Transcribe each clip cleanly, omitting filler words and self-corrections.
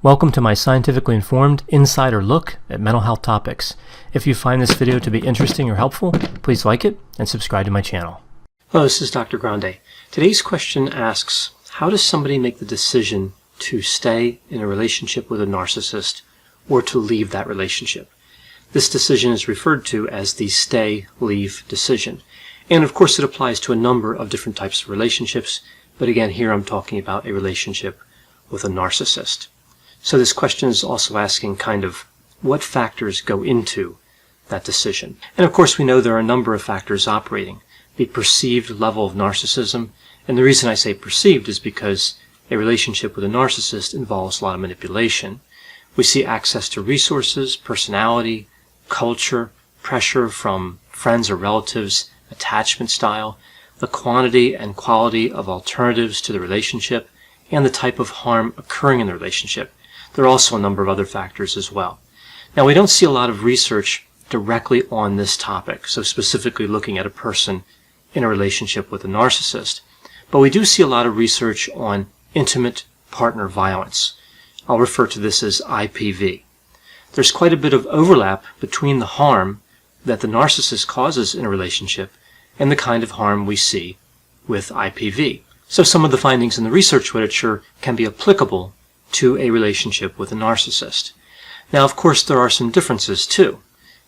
Welcome to my scientifically informed insider look at mental health topics. If you find this video to be interesting or helpful, please like it and subscribe to my channel. Hello, this is Dr. Grande. Today's question asks, how does somebody make the decision to stay in a relationship with a narcissist or to leave that relationship? This decision is referred to as the stay-leave decision. And of course it applies to a number of different types of relationships, but again here I'm talking about a relationship with a narcissist. So this question is also asking kind of what factors go into that decision. And of course we know there are a number of factors operating. The perceived level of narcissism, and the reason I say perceived is because a relationship with a narcissist involves a lot of manipulation. We see access to resources, personality, culture, pressure from friends or relatives, attachment style, the quantity and quality of alternatives to the relationship, and the type of harm occurring in the relationship. There are also a number of other factors as well. Now, we don't see a lot of research directly on this topic, so specifically looking at a person in a relationship with a narcissist, but we do see a lot of research on intimate partner violence. I'll refer to this as IPV. There's quite a bit of overlap between the harm that the narcissist causes in a relationship and the kind of harm we see with IPV. So some of the findings in the research literature can be applicable to a relationship with a narcissist. Now, of course, there are some differences too.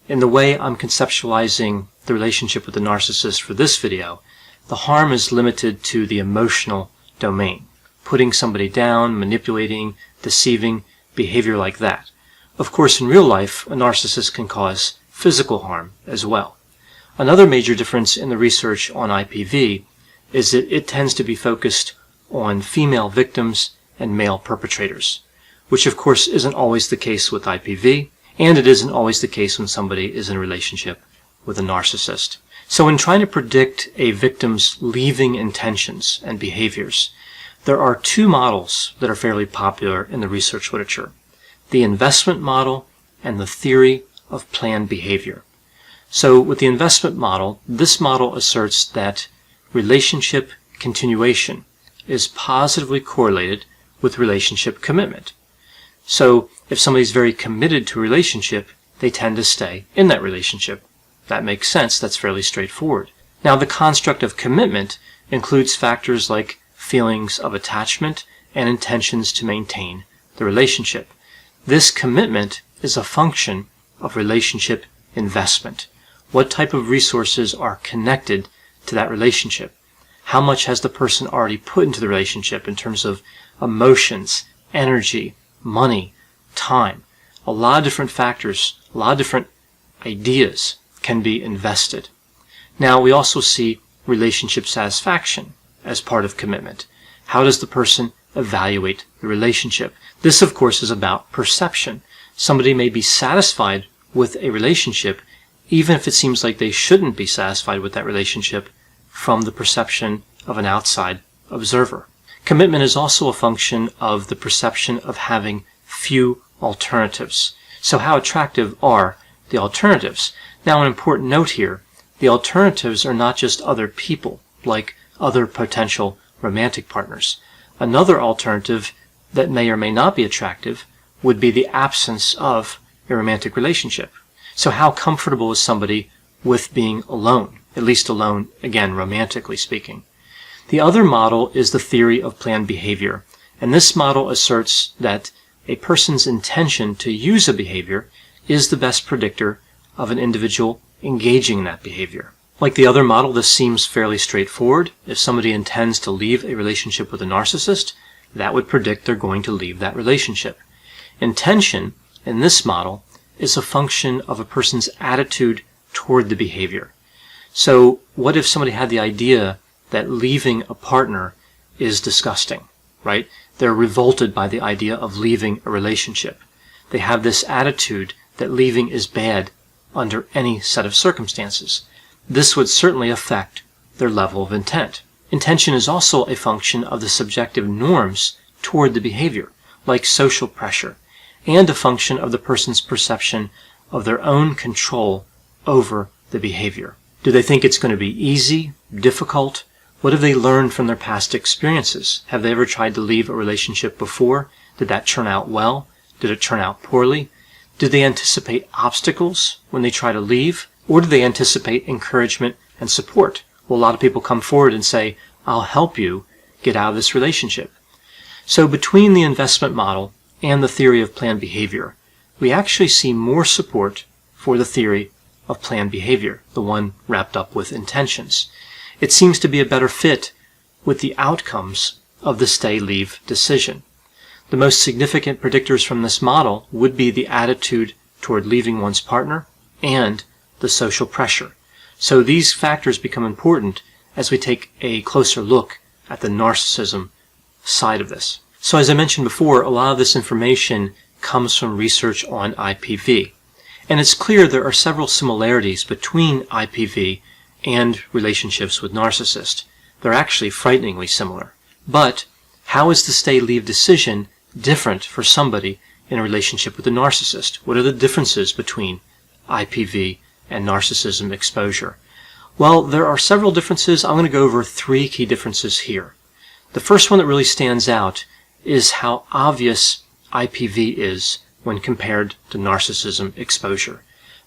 In the way I'm conceptualizing the relationship with the narcissist for this video, the harm is limited to the emotional domain, putting somebody down, manipulating, deceiving, behavior like that. Of course, in real life, a narcissist can cause physical harm as well. Another major difference in the research on IPV is that it tends to be focused on female victims and male perpetrators, which of course isn't always the case with IPV, and it isn't always the case when somebody is in a relationship with a narcissist. So in trying to predict a victim's leaving intentions and behaviors, there are two models that are fairly popular in the research literature: the investment model and the theory of planned behavior. So with the investment model, this model asserts that relationship continuation is positively correlated with relationship commitment. So if somebody's very committed to a relationship, they tend to stay in that relationship. That makes sense. That's fairly straightforward. Now, the construct of commitment includes factors like feelings of attachment and intentions to maintain the relationship. This commitment is a function of relationship investment. What type of resources are connected to that relationship? How much has the person already put into the relationship in terms of emotions, energy, money, time? A lot of different factors, a lot of different ideas can be invested. Now, we also see relationship satisfaction as part of commitment. How does the person evaluate the relationship? This, of course, is about perception. Somebody may be satisfied with a relationship even if it seems like they shouldn't be satisfied with that relationship from the perception of an outside observer. Commitment is also a function of the perception of having few alternatives. So how attractive are the alternatives? Now, an important note here, the alternatives are not just other people, like other potential romantic partners. Another alternative that may or may not be attractive would be the absence of a romantic relationship. So how comfortable is somebody with being alone? At least alone, again, romantically speaking. The other model is the theory of planned behavior, and this model asserts that a person's intention to use a behavior is the best predictor of an individual engaging in that behavior. Like the other model, this seems fairly straightforward. If somebody intends to leave a relationship with a narcissist, that would predict they're going to leave that relationship. Intention, in this model, is a function of a person's attitude toward the behavior. So what if somebody had the idea that leaving a partner is disgusting, right? They're revolted by the idea of leaving a relationship. They have this attitude that leaving is bad under any set of circumstances. This would certainly affect their level of intent. Intention is also a function of the subjective norms toward the behavior, like social pressure, and a function of the person's perception of their own control over the behavior. Do they think it's going to be easy, difficult, What have they learned from their past experiences? Have they ever tried to leave a relationship before? Did that turn out well? Did it turn out poorly? Do they anticipate obstacles when they try to leave? Or do they anticipate encouragement and support? Well, a lot of people come forward and say, I'll help you get out of this relationship. So between the investment model and the theory of planned behavior, we actually see more support for the theory of planned behavior, the one wrapped up with intentions. It seems to be a better fit with the outcomes of the stay-leave decision. The most significant predictors from this model would be the attitude toward leaving one's partner and the social pressure. So these factors become important as we take a closer look at the narcissism side of this. So as I mentioned before, a lot of this information comes from research on IPV. And it's clear there are several similarities between IPV and relationships with narcissists. They're actually frighteningly similar. But how is the stay-leave decision different for somebody in a relationship with a narcissist? What are the differences between IPV and narcissism exposure? Well, there are several differences. I'm going to go over 3 key differences here. The first one that really stands out is how obvious IPV is when compared to narcissism exposure.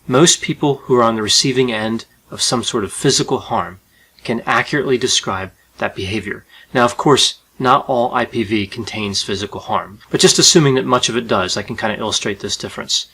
Most people who are on the receiving end of some sort of physical harm can accurately describe that behavior. Now, of course, not all IPV contains physical harm, but just assuming that much of it does, I can kind of illustrate this difference.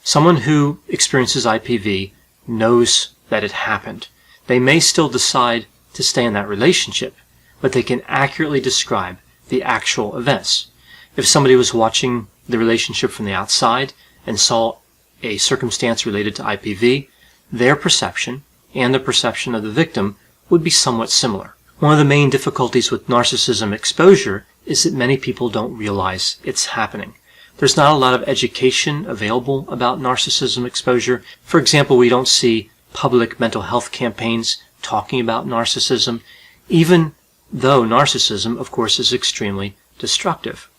Someone who experiences IPV knows that it happened. They may still decide to stay in that relationship, but they can accurately describe the actual events. If somebody was watching the relationship from the outside and saw a circumstance related to IPV, their perception and the perception of the victim would be somewhat similar. One of the main difficulties with narcissism exposure is that many people don't realize it's happening. There's not a lot of education available about narcissism exposure. For example, we don't see public mental health campaigns talking about narcissism, even though narcissism, of course, is extremely destructive.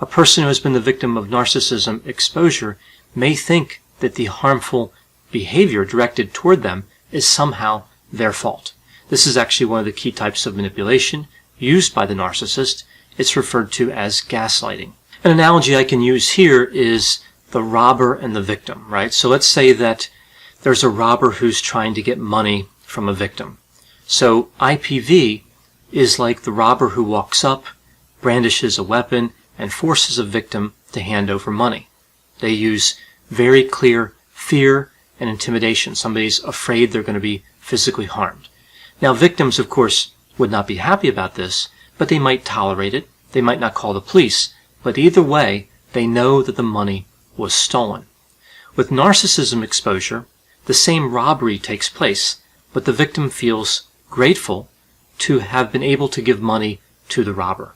A person who has been the victim of narcissism exposure may think that the harmful behavior directed toward them is somehow their fault. This is actually one of the key types of manipulation used by the narcissist. It's referred to as gaslighting. An analogy I can use here is the robber and the victim, right? So let's say that there's a robber who's trying to get money from a victim. So IPV is like the robber who walks up, brandishes a weapon, and forces a victim to hand over money. They use very clear fear and intimidation. Somebody's afraid they're going to be physically harmed. Now, victims, of course, would not be happy about this, but they might tolerate it. They might not call the police. But either way, they know that the money was stolen. With narcissism exposure, the same robbery takes place, but the victim feels grateful to have been able to give money to the robber.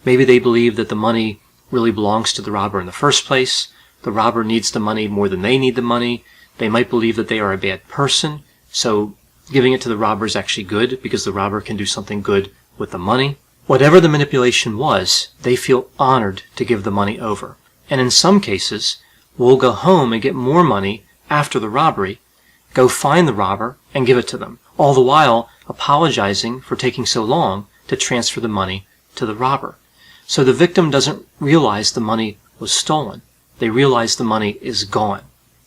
Maybe they believe that the money really belongs to the robber in the first place. The robber needs the money more than they need the money. They might believe that they are a bad person, so giving it to the robber is actually good because the robber can do something good with the money. Whatever the manipulation was, they feel honored to give the money over. And in some cases, will go home and get more money after the robbery, go find the robber and give it to them, all the while apologizing for taking so long to transfer the money to the robber. So the victim doesn't realize the money was stolen. They realize the money is gone.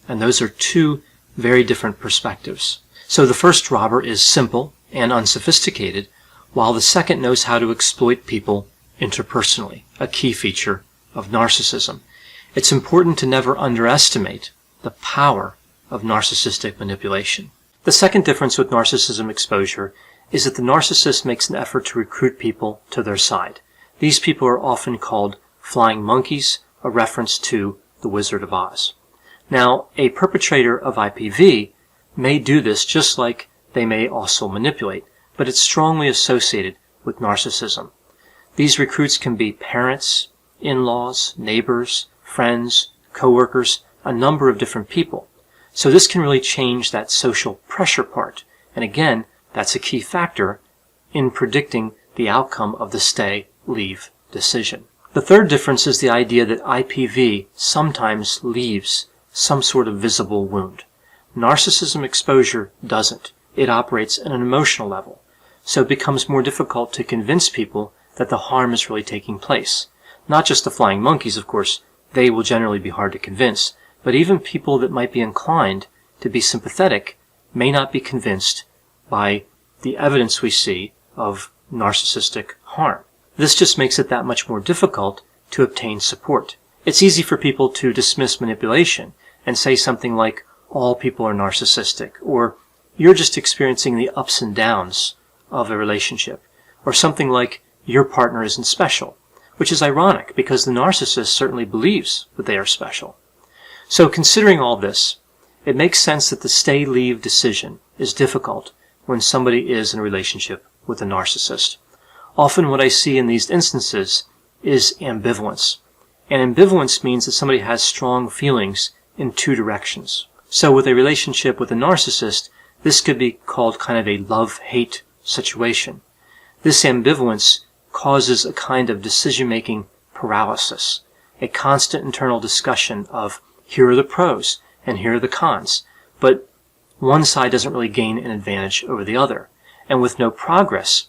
And those are 2 very different perspectives. So the first robber is simple and unsophisticated, while the second knows how to exploit people interpersonally, a key feature of narcissism. It's important to never underestimate the power of narcissistic manipulation. The second difference with narcissism exposure is that the narcissist makes an effort to recruit people to their side. These people are often called flying monkeys, a reference to the Wizard of Oz. Now, a perpetrator of IPV may do this just like they may also manipulate, but it's strongly associated with narcissism. These recruits can be parents, in-laws, neighbors, friends, coworkers, a number of different people. So this can really change that social pressure part. And again, that's a key factor in predicting the outcome of the stay-leave decision. The third difference is the idea that IPV sometimes leaves some sort of visible wound. Narcissism exposure doesn't. It operates at an emotional level. so it becomes more difficult to convince people that the harm is really taking place. Not just the flying monkeys, of course, they will generally be hard to convince, but even people that might be inclined to be sympathetic may not be convinced by the evidence we see of narcissistic harm. This just makes it that much more difficult to obtain support. It's easy for people to dismiss manipulation and say something like, all people are narcissistic, or you're just experiencing the ups and downs of a relationship, or something like, your partner isn't special, which is ironic because the narcissist certainly believes that they are special. So considering all this, it makes sense that the stay-leave decision is difficult when somebody is in a relationship with a narcissist. Often what I see in these instances is ambivalence. And ambivalence means that somebody has strong feelings in two directions. So with a relationship with a narcissist, this could be called kind of a love-hate situation. This ambivalence causes a kind of decision-making paralysis, a constant internal discussion of here are the pros and here are the cons, but one side doesn't really gain an advantage over the other. And with no progress,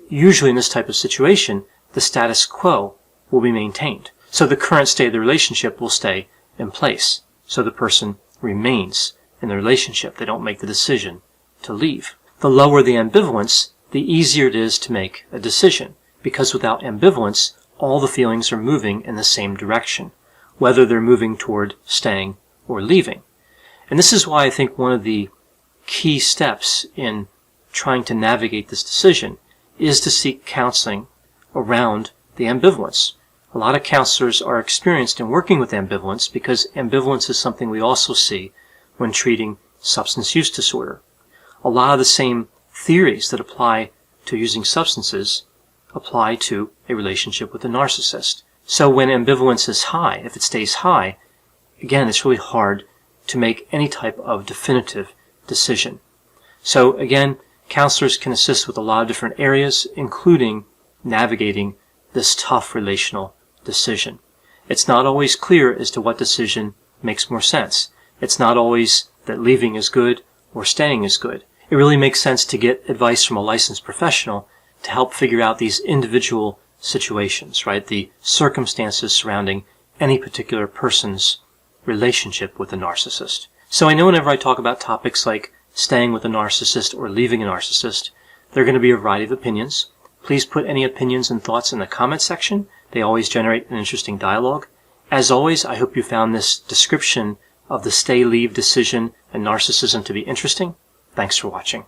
usually in this type of situation, the status quo will be maintained. So the current state of the relationship will stay in place. So the person remains in the relationship. They don't make the decision to leave. The lower the ambivalence, the easier it is to make a decision, because without ambivalence, all the feelings are moving in the same direction, whether they're moving toward staying or leaving. And this is why I think one of the key steps in trying to navigate this decision is to seek counseling around the ambivalence. A lot of counselors are experienced in working with ambivalence because ambivalence is something we also see when treating substance use disorder. A lot of the same theories that apply to using substances apply to a relationship with a narcissist. So when ambivalence is high, if it stays high, again, it's really hard to make any type of definitive decision. So again, counselors can assist with a lot of different areas, including navigating this tough relational decision. It's not always clear as to what decision makes more sense. It's not always that leaving is good or staying is good. It really makes sense to get advice from a licensed professional to help figure out these individual situations, right? The circumstances surrounding any particular person's relationship with a narcissist. So I know whenever I talk about topics like staying with a narcissist or leaving a narcissist, there are going to be a variety of opinions. Please put any opinions and thoughts in the comment section. They always generate an interesting dialogue. As always, I hope you found this description of the stay-leave decision and narcissism to be interesting. Thanks for watching.